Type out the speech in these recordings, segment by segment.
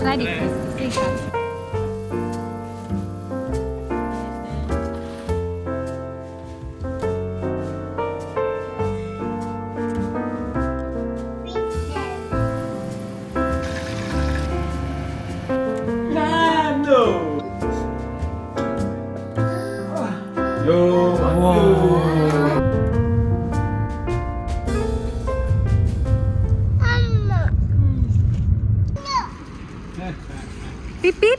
inside it is Beep beep.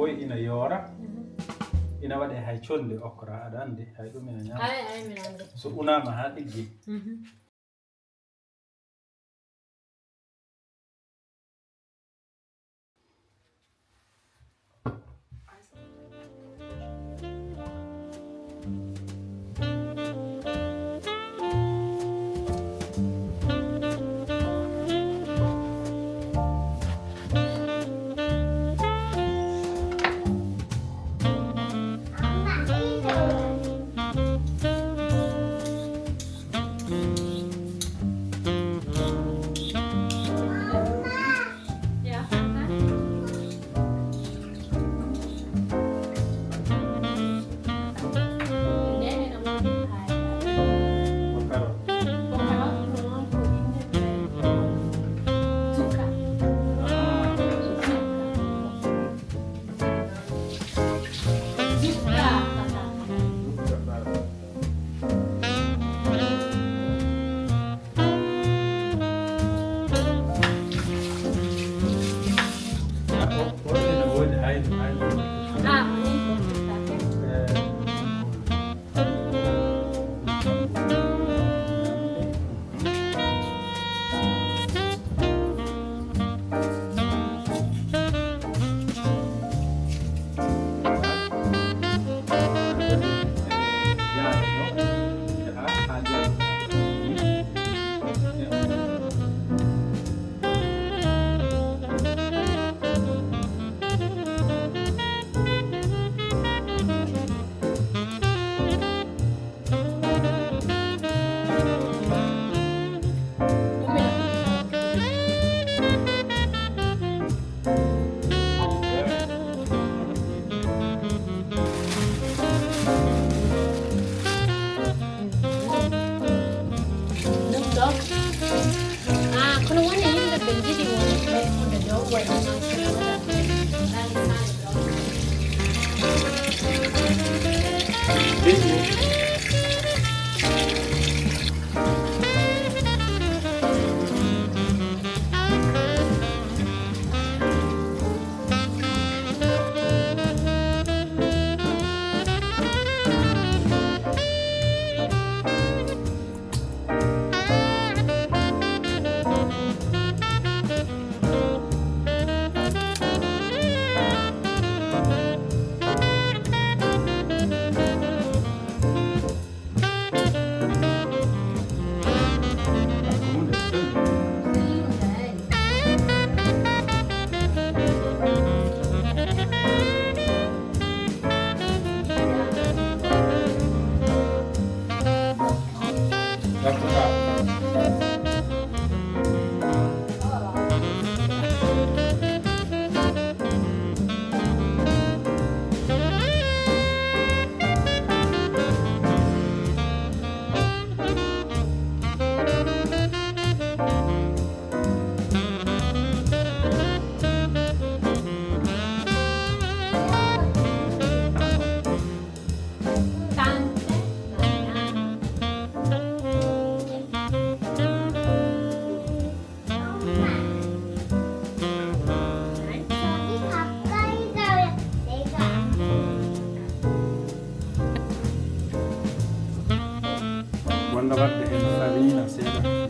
boy ina yora ina waɗe hay conde okra aɗa andi hay ɗum ina ñama ay mi andi so unama ha ɗiggi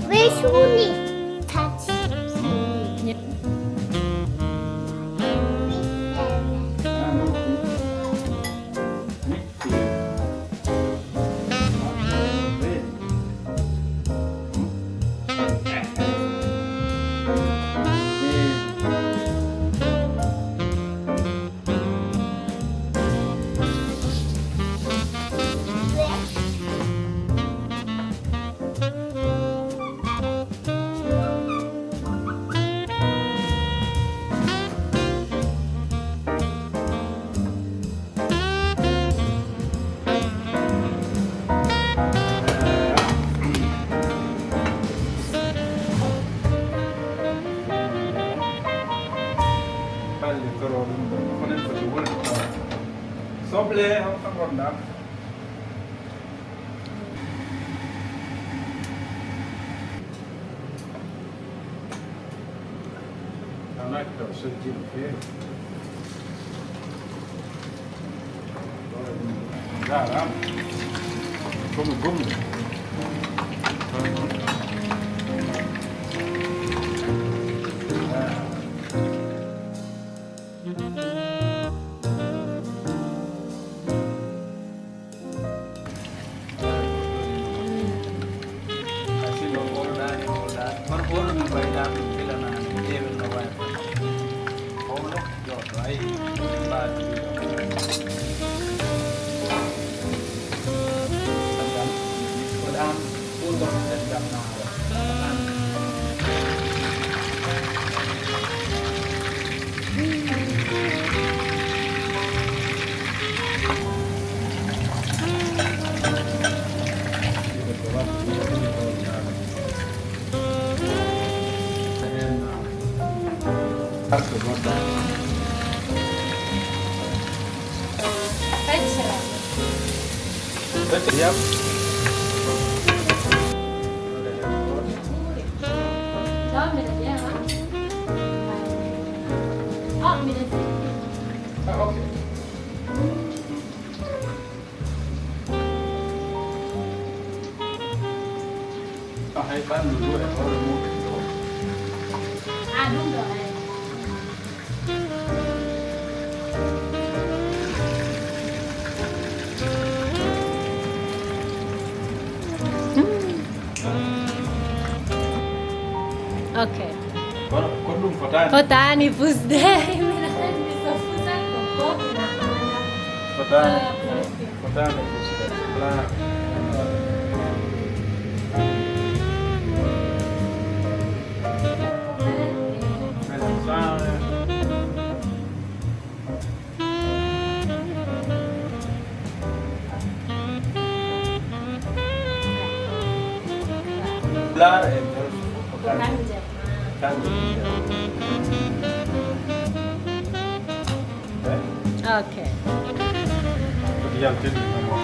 왜 손이 다치? soble on gonɗa tanaki taw sojjiɗo feeri Dalam. Gum-gum. Siap. Oke. Hai ban dulu ya kalau mau gitu. Adung dong. Okay. Kondom fotan. Fotani pusdai. Fotan. Fotan sudah. Belar Okay. Yang jadi nama.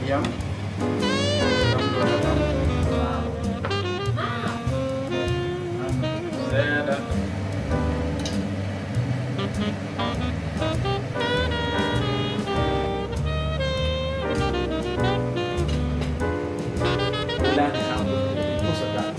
Diam. Saya datang. Bila disambut itu sedang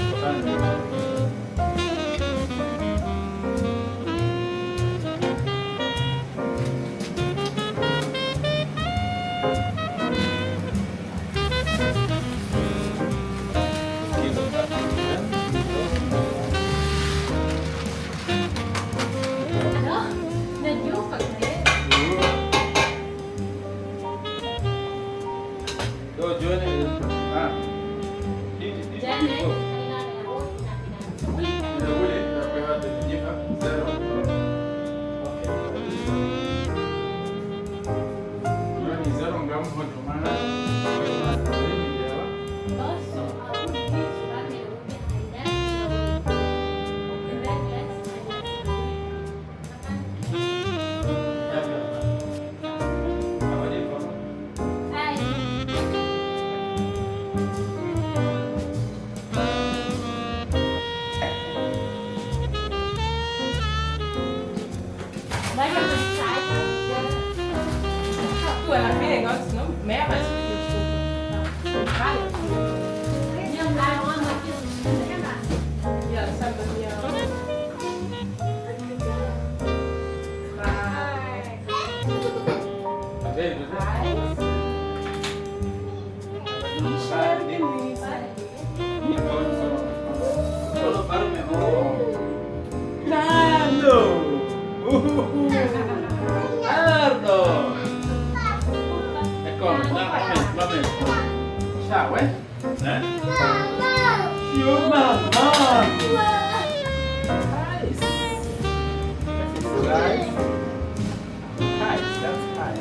That's high.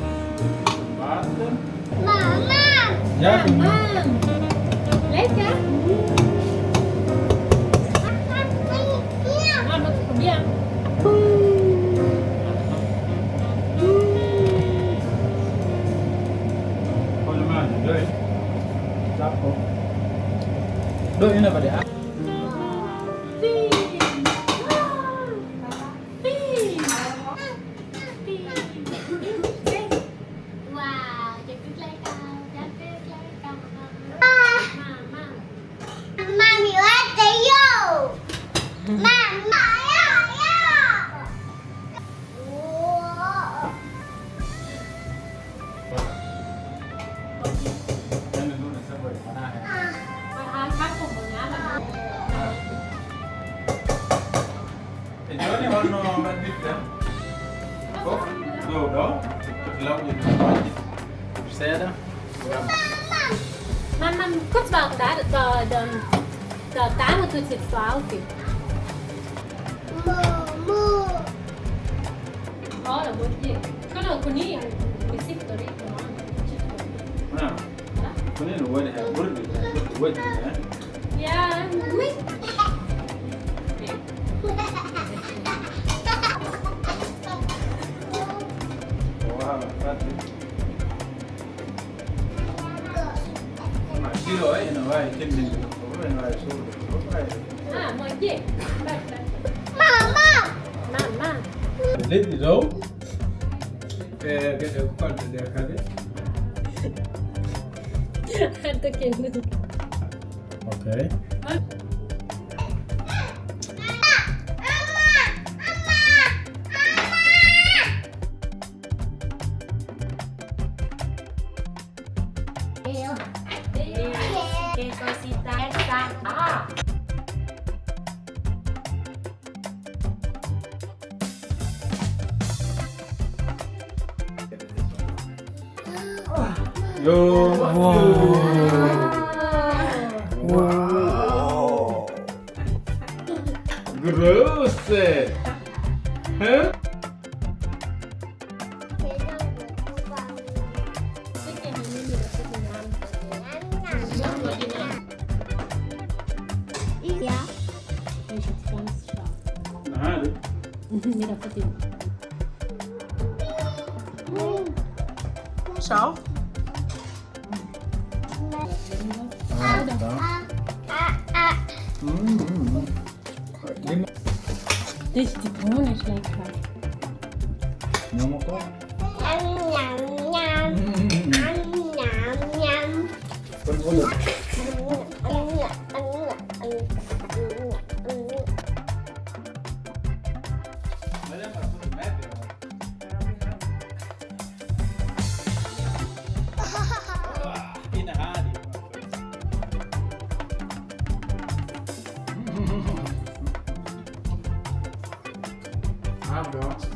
Water. Mama. Ja, Mam. Lekker. Mama, probier. Hold them on. Do it. Stop. Do it in the body. Wow, just like Mommy, what the yo? Mama, yo, yo. Whoa. Then the noodles separate. khắc phục một nhá là Is there anyone that did that? Oh, no, no. Put love in the body. Say that. Man, kurz war da Dame tut jetzt so auf. Moo. Đó là bốn gì? Cái nào của ní bị xích tới đấy. Ah. When you know what they have, what do they have? What do they have? Yeah, ui. Wow, that's it. Mà chưa ấy, nó vai chân mình, nó vai xô được, nó vai. À, mọi gì? Mama. Mama. The lid is out. Get the call to the academy. Tôi kêu nó. Okay. Que cosita esta. Ah. Yo. Wow. Gross. Huh? Ja. Deze is ganz scharf. Aha. Mira, Fatima. Sao? Deze citroen is lekker. Nhâm một con. Con có được. Đó.